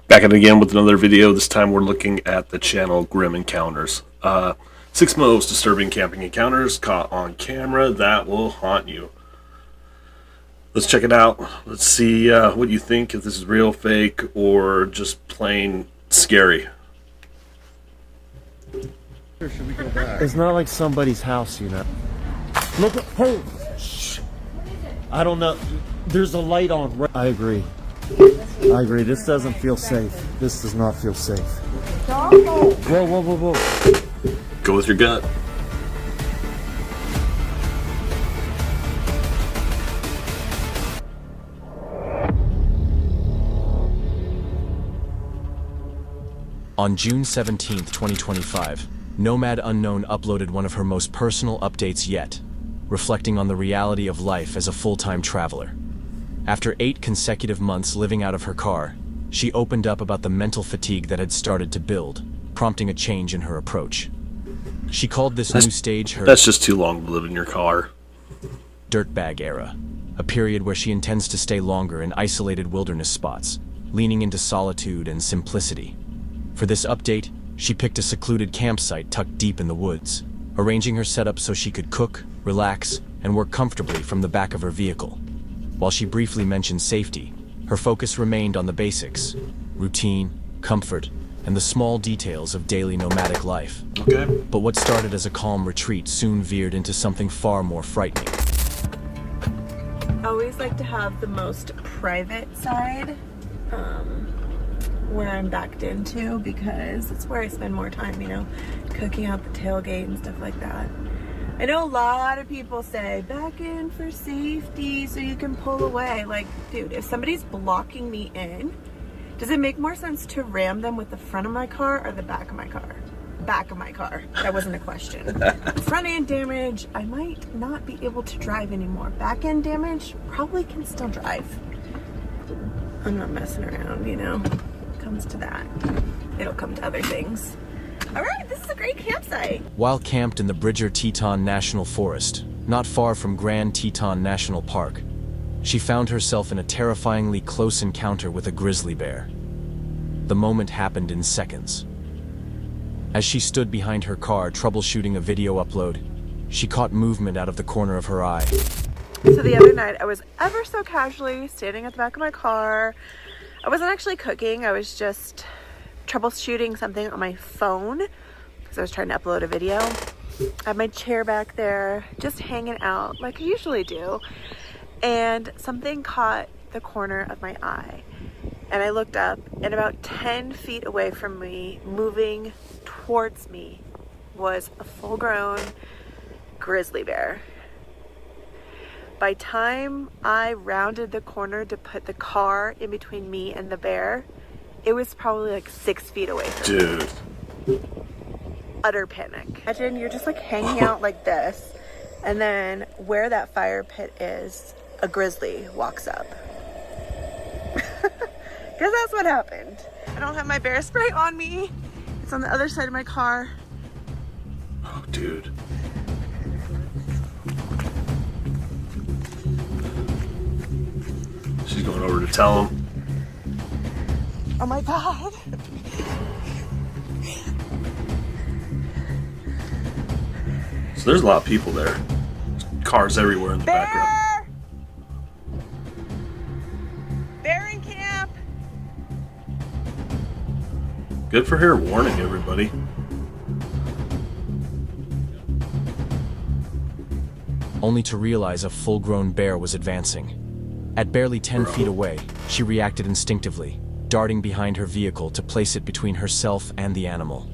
Back at it again with another video. This time we're looking at the channel Grim Encounters. 6 most disturbing camping encounters caught on camera that will haunt you. Let's check it out. Let's see what you think, if this is real, fake, or just plain scary. Should we go back? It's not like somebody's house, you know. Look at, hey, shh. I don't know. There's a light on. I agree. I agree. This doesn't feel safe. This does not feel safe. Whoa, whoa, whoa, whoa. Go with your gut. On June 17, 2025, Nomad Unknown uploaded one of her most personal updates yet, reflecting on the reality of life as a full-time traveler. After 8 consecutive months living out of her car, she opened up about the mental fatigue that had started to build, prompting a change in her approach. She called this new stage her That's just too long to live in your car. dirtbag era, a period where she intends to stay longer in isolated wilderness spots, leaning into solitude and simplicity. For this update, she picked a secluded campsite tucked deep in the woods, arranging her setup so she could cook, relax, and work comfortably from the back of her vehicle. While she briefly mentioned safety, her focus remained on the basics: routine, comfort, and the small details of daily nomadic life. Okay. But what started as a calm retreat soon veered into something far more frightening. I always like to have the most private side where I'm backed into, because it's where I spend more time, you know, cooking out the tailgate and stuff like that. I know a lot of people say back in for safety so you can pull away. Like, dude, if somebody's blocking me in, does it make more sense to ram them with the front of my car or the back of my car? Back of my car. That wasn't a question. Front end damage, I might not be able to drive anymore. Back end damage, probably can still drive. I'm not messing around, you know. Comes to that, it'll come to other things. All right, this is a great campsite. While camped in the Bridger Teton National Forest, not far from Grand Teton National Park, she found herself in a terrifyingly close encounter with a grizzly bear. The moment happened in seconds. As she stood behind her car troubleshooting a video upload, she caught movement out of the corner of her eye. So the other night, I was ever so casually standing at the back of my car. I wasn't actually cooking, I was just troubleshooting something on my phone because I was trying to upload a video. I had my chair back there, just hanging out like I usually do, and something caught the corner of my eye. And I looked up, and about 10 feet away from me, moving towards me, was a full-grown grizzly bear. By time I rounded the corner to put the car in between me and the bear, it was probably like 6 feet away from me. Dude. Utter panic. Imagine you're just like hanging out like this, and then where that fire pit is, a grizzly walks up. Because that's what happened. I don't have my bear spray on me. It's on the other side of my car. Oh, dude. She's going over to tell him. Oh my God. So there's a lot of people there. Cars everywhere in the background. Bear in camp. Good for her warning everybody. Only to realize a full-grown bear was advancing. At barely 10 feet away, she reacted instinctively, darting behind her vehicle to place it between herself and the animal.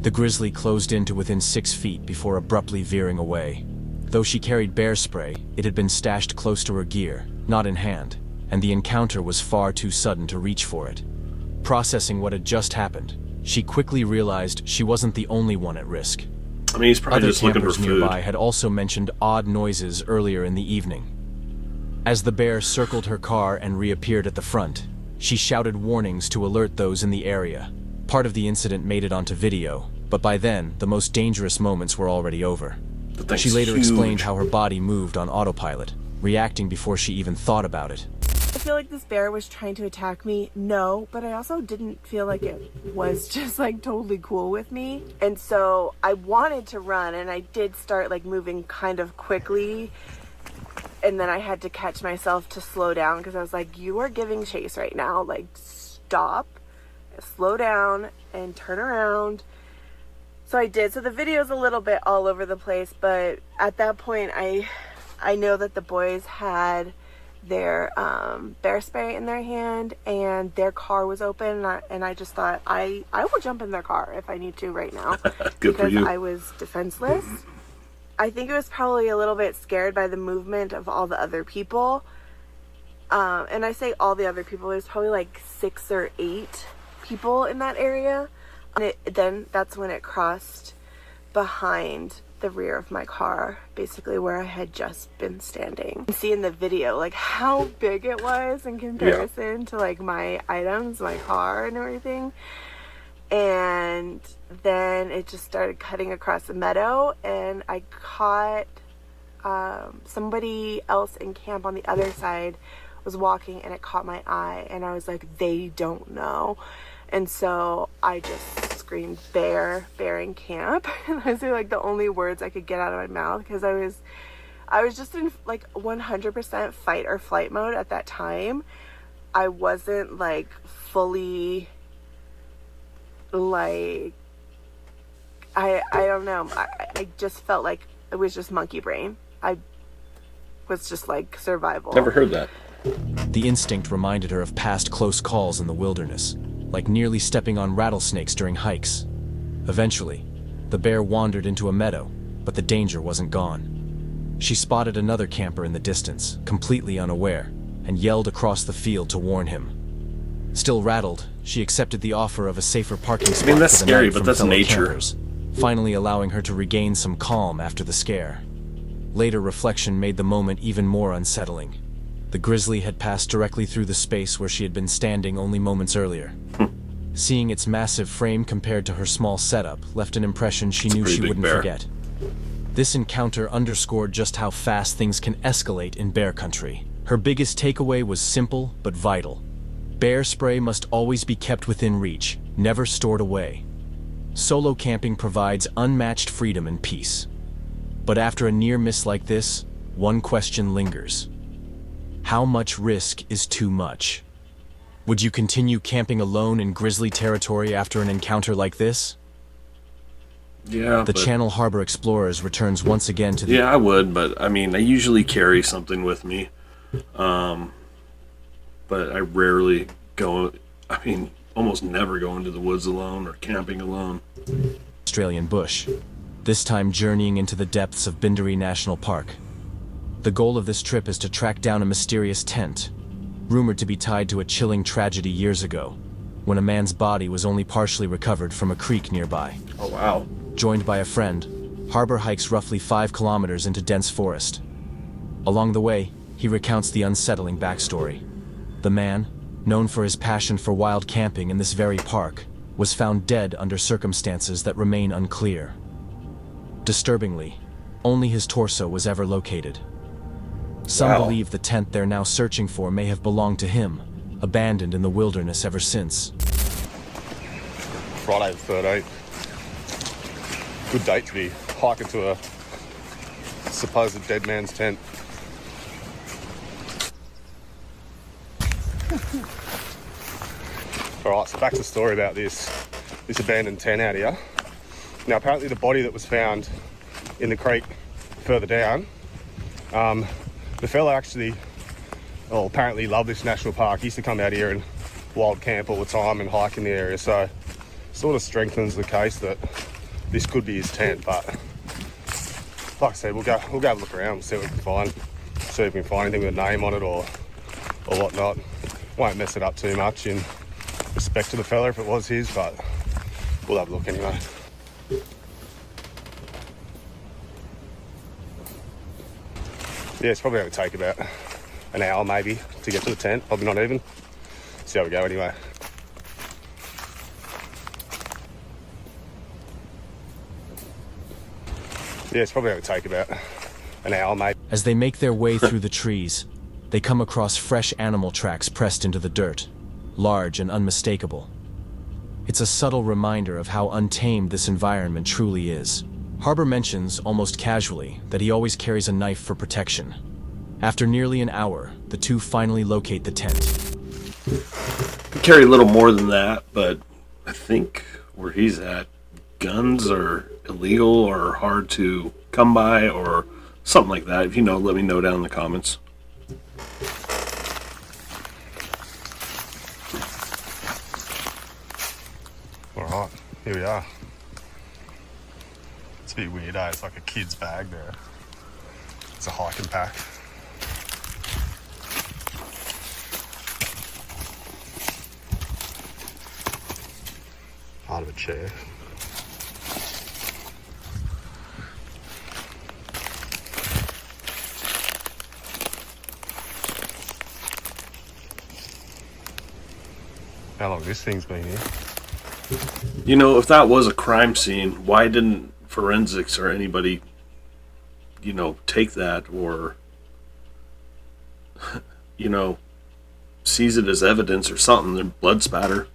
The grizzly closed in to within 6 feet before abruptly veering away. Though she carried bear spray, it had been stashed close to her gear, not in hand, and the encounter was far too sudden to reach for it. Processing what had just happened, she quickly realized she wasn't the only one at risk. I mean, he's probably Other just looking for campers food. nearby had also mentioned odd noises earlier in the evening. As the bear circled her car and reappeared at the front, she shouted warnings to alert those in the area. Part of the incident made it onto video, but by then, the most dangerous moments were already over. She later explained how her body moved on autopilot, reacting before she even thought about it. I feel like this bear was trying to attack me. No, but I also didn't feel like it was just like totally cool with me. And so I wanted to run, and I did start like moving kind of quickly. And then I had to catch myself to slow down because I was like, you are giving chase right now. Like, stop, slow down, and turn around. So I did. So the video's a little bit all over the place, but at that point I know that the boys had their bear spray in their hand and their car was open, and I just thought I will jump in their car if I need to right now. Good for you. Because I was defenseless. I think it was probably a little bit scared by the movement of all the other people. And I say all the other people, there's probably like 6 or 8 people in that area. And then that's when it crossed behind the rear of my car, basically where I had just been standing. You see in the video like how big it was in comparison to like my items, my car and everything. And then it just started cutting across the meadow, and I caught somebody else in camp on the other side was walking, and it caught my eye, and I was like, they don't know. And so I just screamed bear in camp. And those are like the only words I could get out of my mouth, because I was just in like 100% fight or flight mode at that time. I wasn't like fully like, I don't know. I just felt like it was just monkey brain. I was just like survival. Never heard that. The instinct reminded her of past close calls in the wilderness, like nearly stepping on rattlesnakes during hikes. Eventually, the bear wandered into a meadow, but the danger wasn't gone. She spotted another camper in the distance, completely unaware, and yelled across the field to warn him. Still rattled, she accepted the offer of a safer parking spot. I mean, that's for the scary, night but from that's fellow nature. campers, finally allowing her to regain some calm after the scare. Later reflection made the moment even more unsettling. The grizzly had passed directly through the space where she had been standing only moments earlier. Seeing its massive frame compared to her small setup left an impression she knew she wouldn't forget. This encounter underscored just how fast things can escalate in bear country. Her biggest takeaway was simple but vital. Bear spray must always be kept within reach, never stored away. Solo camping provides unmatched freedom and peace. But after a near miss like this, one question lingers. How much risk is too much? Would you continue camping alone in grizzly territory after an encounter like this? Yeah, The Channel Harbor Explorers returns once again to the... Yeah, I would, but I mean, I usually carry something with me. But I rarely go, I mean, almost never go into the woods alone or camping alone. Australian bush, this time journeying into the depths of Bindari National Park. The goal of this trip is to track down a mysterious tent, rumored to be tied to a chilling tragedy years ago, when a man's body was only partially recovered from a creek nearby. Oh, wow. Joined by a friend, Harbor hikes roughly 5 kilometers into dense forest. Along the way, he recounts the unsettling backstory. The man, known for his passion for wild camping in this very park, was found dead under circumstances that remain unclear. Disturbingly, only his torso was ever located. Some believe the tent they're now searching for may have belonged to him, abandoned in the wilderness ever since. Friday the 13th. Good date to be hiking to a supposed dead man's tent. Alright, so back to the story about this abandoned tent out here. Now apparently the body that was found in the creek further down, the fella actually, apparently loved this national park. He used to come out here and wild camp all the time and hike in the area, so sort of strengthens the case that this could be his tent. But like I said, we'll go have a look around, see what we can find, see if we can find anything with a name on it or whatnot. Won't mess it up too much in respect to the fella if it was his, but we'll have a look anyway. Yeah, it's probably going to take about an hour maybe to get to the tent, probably not even. See how we go anyway. Yeah, it's probably going to take about an hour maybe. As they make their way through the trees, they come across fresh animal tracks pressed into the dirt, large and unmistakable. It's a subtle reminder of how untamed this environment truly is. Harbour mentions, almost casually, that he always carries a knife for protection. After nearly an hour, the two finally locate the tent. I carry a little more than that, but I think where he's at, guns are illegal or hard to come by or something like that. If you know, let me know down in the comments. Alright, here we are. It's a bit weird, eh? It's like a kid's bag there. It's a hiking pack. Part of a chair. How long this thing's been here? You know, if that was a crime scene, why didn't forensics or anybody, you know, take that or, you know, seize it as evidence or something, their blood spatter?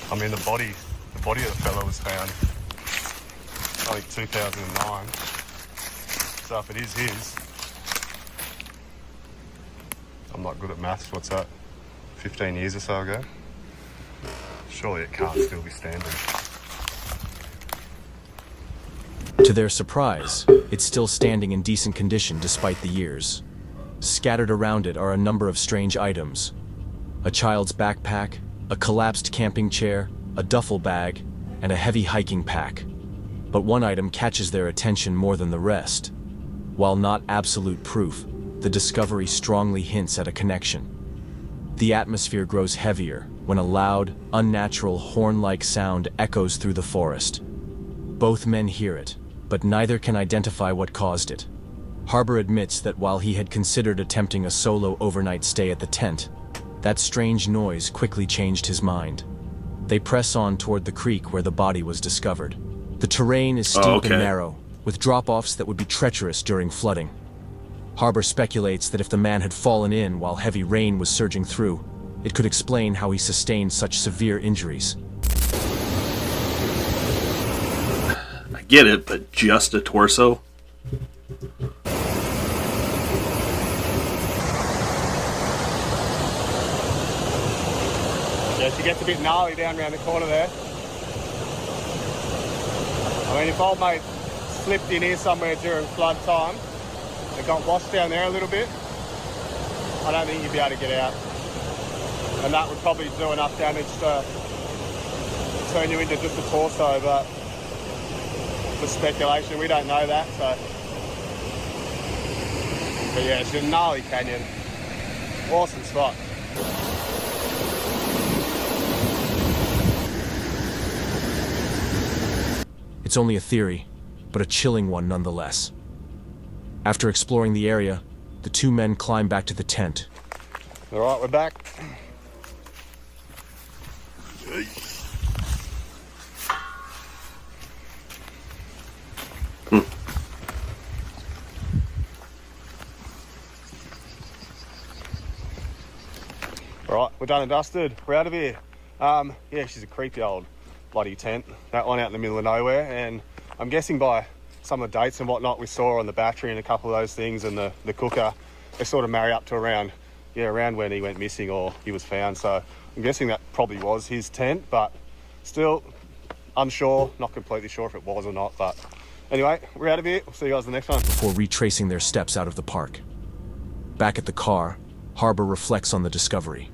I mean, the body of the fella was found, I think, 2009. So if it is his, I'm not good at maths, what's that, 15 years or so ago? Surely it can't still be standing. To their surprise, it's still standing in decent condition despite the years. Scattered around it are a number of strange items. A child's backpack, a collapsed camping chair, a duffel bag, and a heavy hiking pack. But one item catches their attention more than the rest. While not absolute proof, the discovery strongly hints at a connection. The atmosphere grows heavier when a loud, unnatural horn-like sound echoes through the forest. Both men hear it, but neither can identify what caused it. Harbour admits that while he had considered attempting a solo overnight stay at the tent, that strange noise quickly changed his mind. They press on toward the creek where the body was discovered. The terrain is steep and narrow, with drop-offs that would be treacherous during flooding. Harbour speculates that if the man had fallen in while heavy rain was surging through, it could explain how he sustained such severe injuries. I get it, but just a torso? Yeah, she gets a bit gnarly down around the corner there. I mean, if old mate slipped in here somewhere during flood time, it got washed down there a little bit, I don't think you'd be able to get out. And that would probably do enough damage to turn you into just a torso, but for speculation, we don't know that, so. But yeah, it's a gnarly canyon. Awesome spot. It's only a theory, but a chilling one nonetheless. After exploring the area, the two men climb back to the tent. All right, we're back. All right, we're done and dusted. We're out of here. Yeah, she's a creepy old bloody tent. That one out in the middle of nowhere, and I'm guessing by some of the dates and whatnot we saw on the battery and a couple of those things and the cooker, they sort of marry up to around when he went missing or he was found. So I'm guessing that probably was his tent, but still unsure, not completely sure if it was or not. But anyway, we're out of here. We'll see you guys in the next one. Before retracing their steps out of the park. Back at the car, Harbour reflects on the discovery.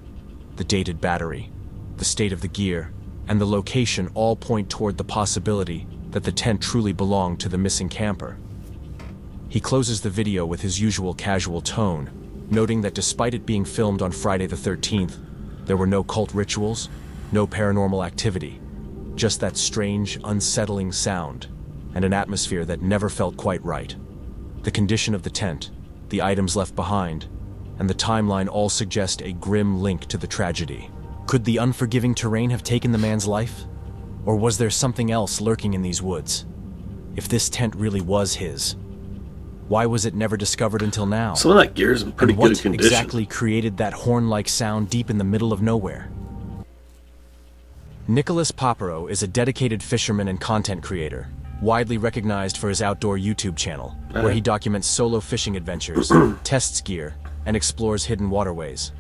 The dated battery, the state of the gear, and the location all point toward the possibility that the tent truly belonged to the missing camper. He closes the video with his usual casual tone, noting that despite it being filmed on Friday the 13th, there were no cult rituals, no paranormal activity, just that strange, unsettling sound, and an atmosphere that never felt quite right. The condition of the tent, the items left behind, and the timeline all suggest a grim link to the tragedy. Could the unforgiving terrain have taken the man's life? Or was there something else lurking in these woods? if this tent really was his. Why was it never discovered until now? Some of that gear is in pretty And good what condition. exactly created that horn-like sound deep in the middle of nowhere? Nicholas Paparo is a dedicated fisherman and content creator, widely recognized for his outdoor YouTube channel, where he documents solo fishing adventures, tests gear, and explores hidden waterways.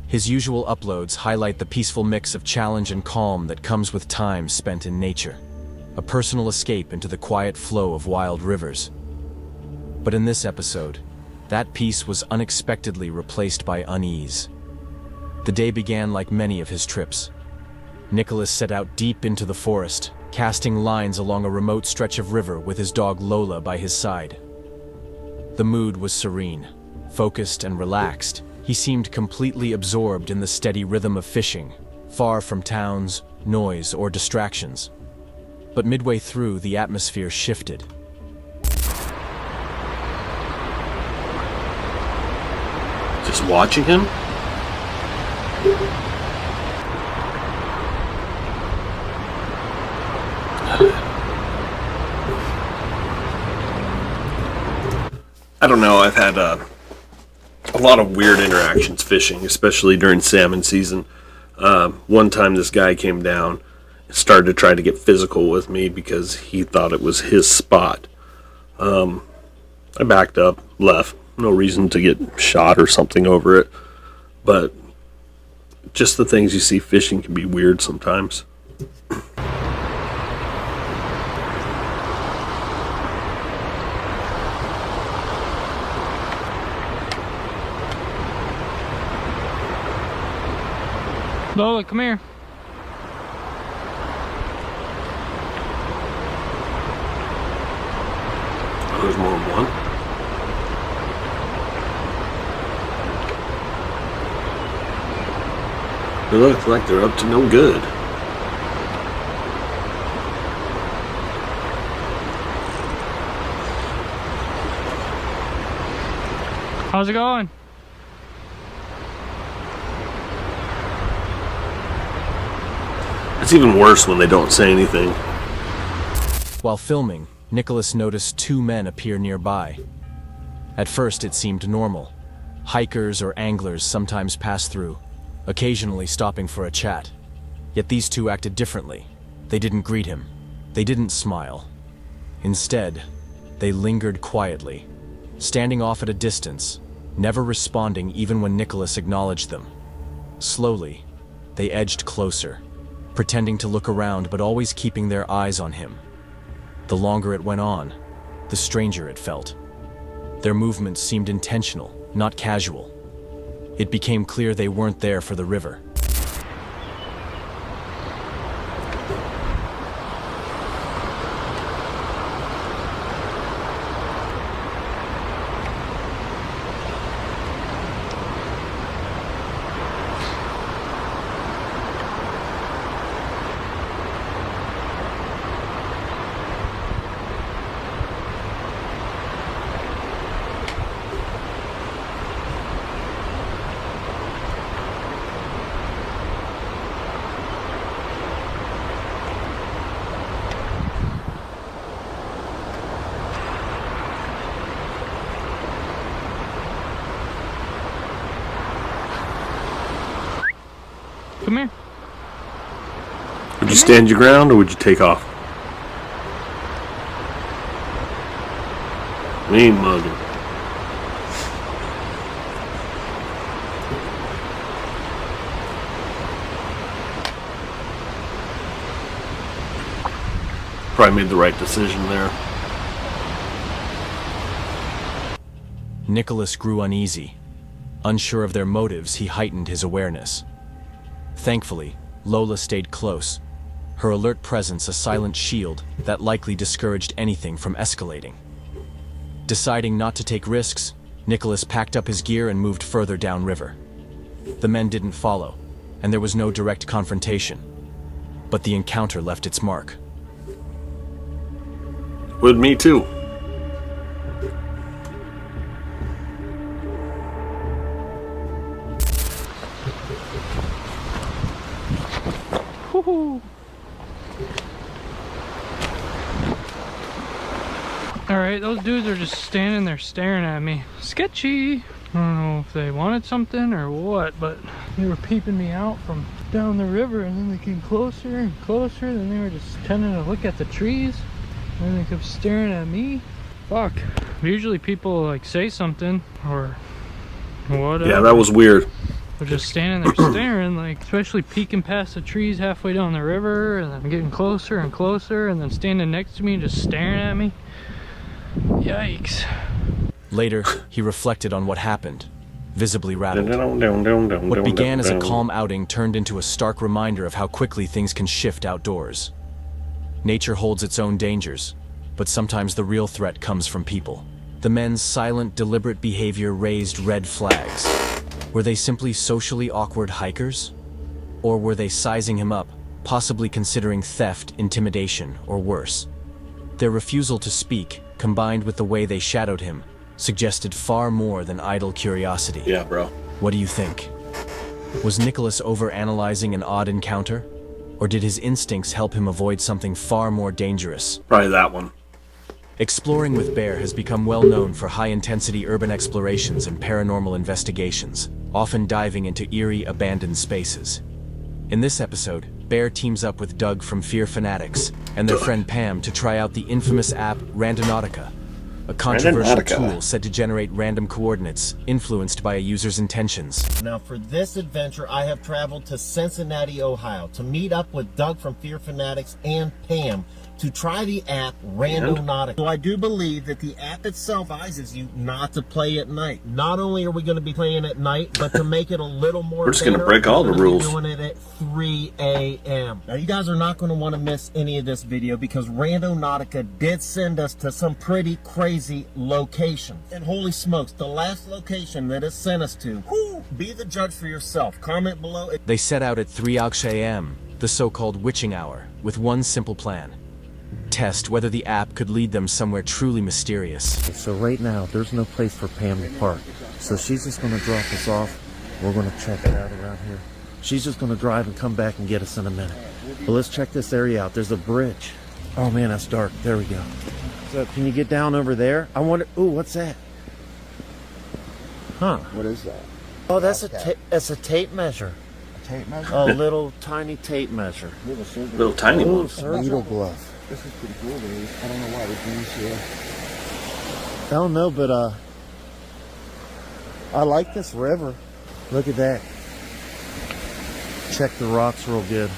His usual uploads highlight the peaceful mix of challenge and calm that comes with time spent in nature, a personal escape into the quiet flow of wild rivers. But in this episode, that peace was unexpectedly replaced by unease. The day began like many of his trips. Nicholas set out deep into the forest, casting lines along a remote stretch of river with his dog Lola by his side. The mood was serene, focused and relaxed. He seemed completely absorbed in the steady rhythm of fishing, far from towns, noise, or distractions. But midway through, the atmosphere shifted. Just watching him? I don't know, I've had a lot of weird interactions fishing, especially during salmon season. One time this guy came down and started to try to get physical with me because he thought it was his spot. I backed up, left. No reason to get shot or something over it. But just the things you see fishing can be weird sometimes. Lola, come here. Oh, there's more than one. They look like they're up to no good. How's it going? It's even worse when they don't say anything. While filming, Nicholas noticed two men appear nearby. At first, it seemed normal. Hikers or anglers sometimes pass through, occasionally stopping for a chat. Yet these two acted differently. They didn't greet him. They didn't smile. Instead, they lingered quietly, standing off at a distance, never responding even when Nicholas acknowledged them. Slowly, they edged closer, pretending to look around but always keeping their eyes on him. The longer it went on, the stranger it felt. Their movements seemed intentional, not casual. It became clear they weren't there for the river. Come here. Would you stand your ground or would you take off? Mean mugging. Probably made the right decision there. Nicholas grew uneasy. Unsure of their motives, he heightened his awareness. Thankfully, Lola stayed close, her alert presence a silent shield that likely discouraged anything from escalating. Deciding not to take risks, Nicholas packed up his gear and moved further downriver. The men didn't follow, and there was no direct confrontation. But the encounter left its mark. With me too. Woohoo! right? Those dudes are just standing there staring at me. Sketchy. I don't know if they wanted something or what, but they were peeping me out from down the river, and then they came closer and closer, then they were just tending to look at the trees, and then they kept staring at me. Fuck. Usually people like say something or whatever. Yeah, that was weird. They're just standing there staring, like, especially peeking past the trees halfway down the river, and then getting closer and closer, and then standing next to me and just staring at me. Yikes. Later, he reflected on what happened, visibly rattled. What began as a calm outing turned into a stark reminder of how quickly things can shift outdoors. Nature holds its own dangers, but sometimes the real threat comes from people. The men's silent, deliberate behavior raised red flags. Were they simply socially awkward hikers? Or were they sizing him up, possibly considering theft, intimidation, or worse? Their refusal to speak, combined with the way they shadowed him, suggested far more than idle curiosity. Yeah, bro. What do you think? Was Nicholas overanalyzing an odd encounter? Or did his instincts help him avoid something far more dangerous? Probably that one. Exploring with Bear has become well known for high-intensity urban explorations and paranormal investigations, often diving into eerie, abandoned spaces. In this episode, Bear teams up with Doug from Fear Fanatics and their friend Pam to try out the infamous app Randonautica, a controversial tool said to generate random coordinates influenced by a user's intentions. Now for this adventure, I have traveled to Cincinnati, Ohio to meet up with Doug from Fear Fanatics and Pam to try the app Randonautica. So I do believe that the app itself advises you not to play at night. Not only are we going to be playing at night, but to make it a little more We're just going to break all the rules. Doing it at 3 a.m. Now you guys are not going to want to miss any of this video because Randonautica did send us to some pretty crazy locations. And holy smokes, the last location that it sent us to, be the judge for yourself. Comment below. They set out at 3 a.m., the so-called witching hour, with one simple plan. Test whether the app could lead them somewhere truly mysterious. So right now, there's no place for Pam to park. So she's just going to drop us off. We're going to check it out around here. She's just going to drive and come back and get us in a minute. But let's check this area out. There's a bridge. Oh man, that's dark. There we go. So can you get down over there? I wonder, ooh, what's that? Huh. What is that? Oh, that's a tape measure. A tape measure? A little tiny tape measure. Little tiny one. Needle glove. This is pretty cool, dude. I don't know why we're doing this here. I don't know, but I like this river. Look at that. Check the rocks real good.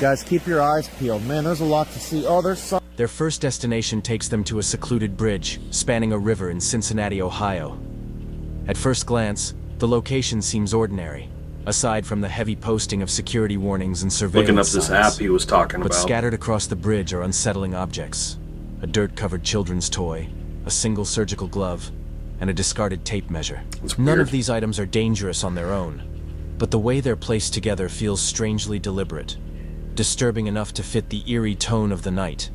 Guys, keep your eyes peeled. Man, there's a lot to see. Oh, there's some. Their first destination takes them to a secluded bridge spanning a river in Cincinnati, Ohio. At first glance, the location seems ordinary, aside from the heavy posting of security warnings and surveillance Looking up this signs. app he was talking But about. scattered across the bridge are unsettling objects. A dirt-covered children's toy, a single surgical glove, and a discarded tape measure. None of these items are dangerous on their own, but the way they're placed together feels strangely deliberate, disturbing enough to fit the eerie tone of the night.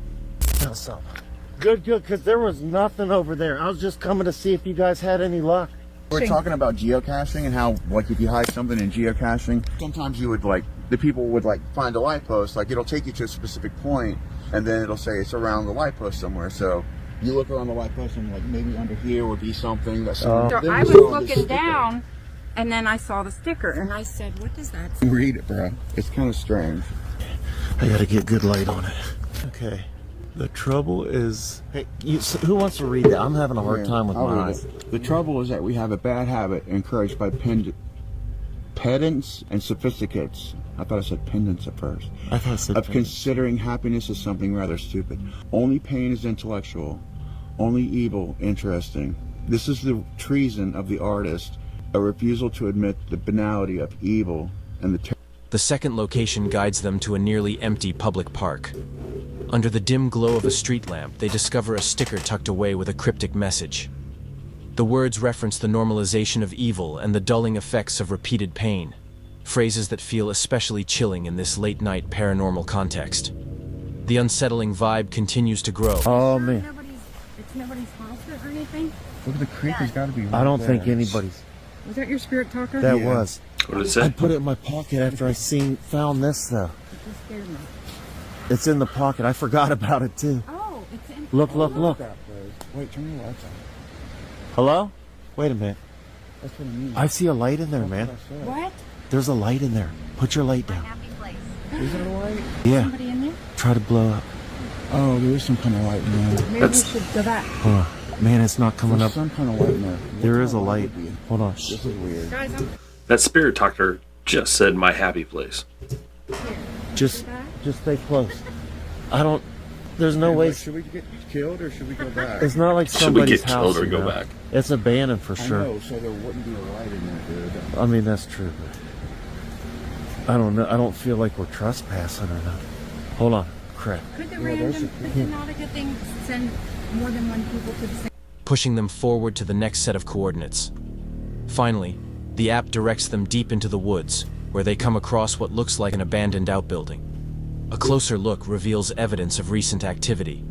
Good, because there was nothing over there. I was just coming to see if you guys had any luck. We're talking about geocaching and how, like, if you hide something in geocaching, sometimes you would, like, the people would, like, find a light post. Like, it'll take you to a specific point, and then it'll say it's around the light post somewhere. So you look around the light post and, like, maybe under here would be something. That's So I was looking down, and then I saw the sticker, and I said, what does that say? Read it, bro. It's kind of strange. I gotta get good light on it. Okay. The trouble is... Hey, who wants to read that? I'm having a hard time with my eyes. The trouble is that we have a bad habit encouraged by pedants and sophisticates. I thought I said pendants at first. I thought I said of pendants. Considering happiness as something rather stupid. Only pain is intellectual. Only evil interesting. This is the treason of the artist. A refusal to admit the banality of evil and the The second location guides them to a nearly empty public park. Under the dim glow of a street lamp, they discover a sticker tucked away with a cryptic message. The words reference the normalization of evil and the dulling effects of repeated pain, phrases that feel especially chilling in this late-night paranormal context. The unsettling vibe continues to grow. Oh, man. It's nobody's house or anything? Look at the creek. Has got to be. I don't think anybody's... Was that your spirit talker? That was. What did it I say? put it in my pocket after I found this, though. It just scared me. It's in the pocket. I forgot about it, too. Oh, it's in Look, look, look. Wait, turn your lights on. Hello? Wait a minute. That's what I mean. I see a light in there, man. What? There's a light in there. Put your light down. Is there a light? Yeah. Somebody in there? Try to blow up. Oh, there is some kind of light in there. Maybe we should go back. Hold on. Man, it's not coming There's up. some kind of light in there. There is a light. Hold on. This is weird. Guys, I'm That spirit talker just said my happy place. Just stay close. I don't. There's no way. Should we get killed or should we go back? It's not like Should we somebody's get house. killed or you go know? back? It's abandoned for I sure. know, so there wouldn't be a light in there, dude. I mean, that's true. But I don't know. I don't feel like we're trespassing or nothing. Hold on. Crap. could the random, is it not a good thing to send more than one people to the same? pushing them forward to the next set of coordinates. Finally, the app directs them deep into the woods, where they come across what looks like an abandoned outbuilding. A closer look reveals evidence of recent activity: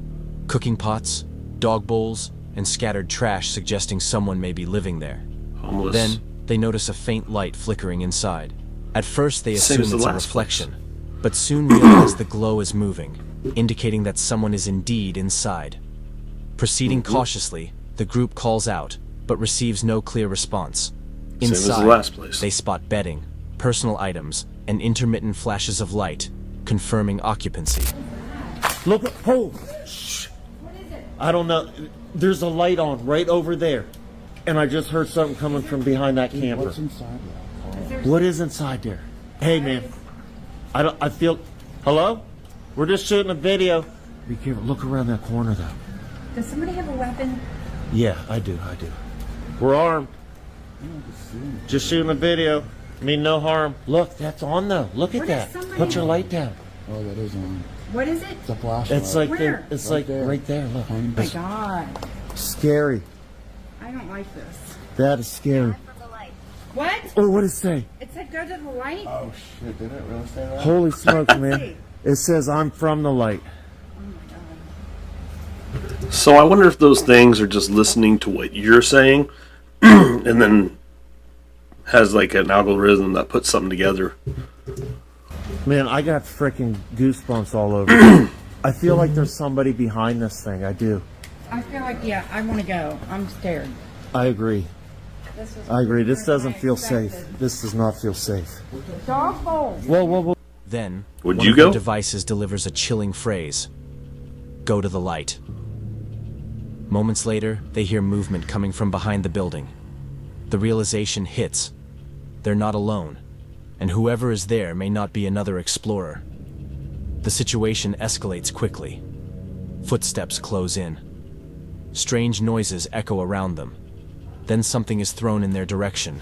cooking pots, dog bowls, and scattered trash suggesting someone may be living there. Homeless. Then, they notice a faint light flickering inside. At first, they Same assume as the it's a last reflection, but soon realize the glow is moving, indicating that someone is indeed inside. Proceeding cautiously, the group calls out, but receives no clear response. Same as the Inside, last place. they spot bedding, personal items, and intermittent flashes of light, confirming occupancy. Look, hold. Shh. I don't know. There's a light on right over there. And I just heard something coming from behind that camper. What's inside there? What is inside there? Hey, man. I feel... Hello? We're just shooting a video. Be careful. Look around that corner, though. Does somebody have a weapon? Yeah, I do. We're armed. Just shooting a video. Mean no harm. Look, that's on, though. Look at What that. if somebody- Put your light down. Oh, that is on. What is it? It's a flashlight. It's like Where? it's Right like there. right there. Look. Oh my god. Scary. I don't like this. That is scary. What? Oh, what does it say? It said go to the light? Oh, shit. Did it really say that? Holy smokes, man. It says I'm from the light. So I wonder if those things are just listening to what you're saying and then has like an algorithm that puts something together. Man, I got freaking goosebumps all over. I feel like there's somebody behind this thing. I do. I feel like, yeah, I want to go. I'm scared. I agree. This was I agree. This doesn't I feel safe. expected. This does not feel safe. Dog bowl. Whoa. Then, Would one you of their go? devices delivers a chilling phrase: "Go to the light." Moments later, they hear movement coming from behind the building. The realization hits: they're not alone, and whoever is there may not be another explorer. The situation escalates quickly. Footsteps close in. Strange noises echo around them. Then something is thrown in their direction.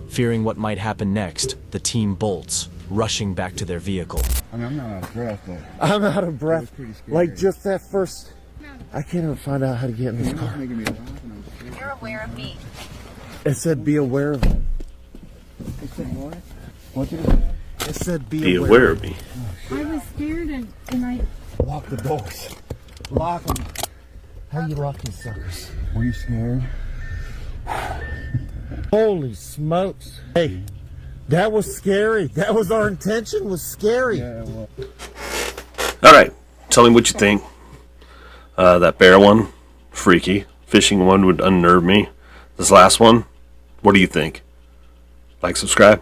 Fearing what might happen next, the team bolts, rushing back to their vehicle. I mean, I'm not out of breath, but I'm out of breath. pretty scary. Like just that first. I can't even find out how to get in this it was car. making me laugh and I'm scared. You're aware of me. It said be aware of it. It said what? What did it say? It said Be aware of me. I was scared and I... Lock the doors. Lock them. How you lock these suckers? Were you scared? Holy smokes. Hey, that was scary. That was our intention, was scary. Yeah, well. All right, tell me what you think. That bear one, freaky. Fishing one would unnerve me. This last one, what do you think? Like, subscribe.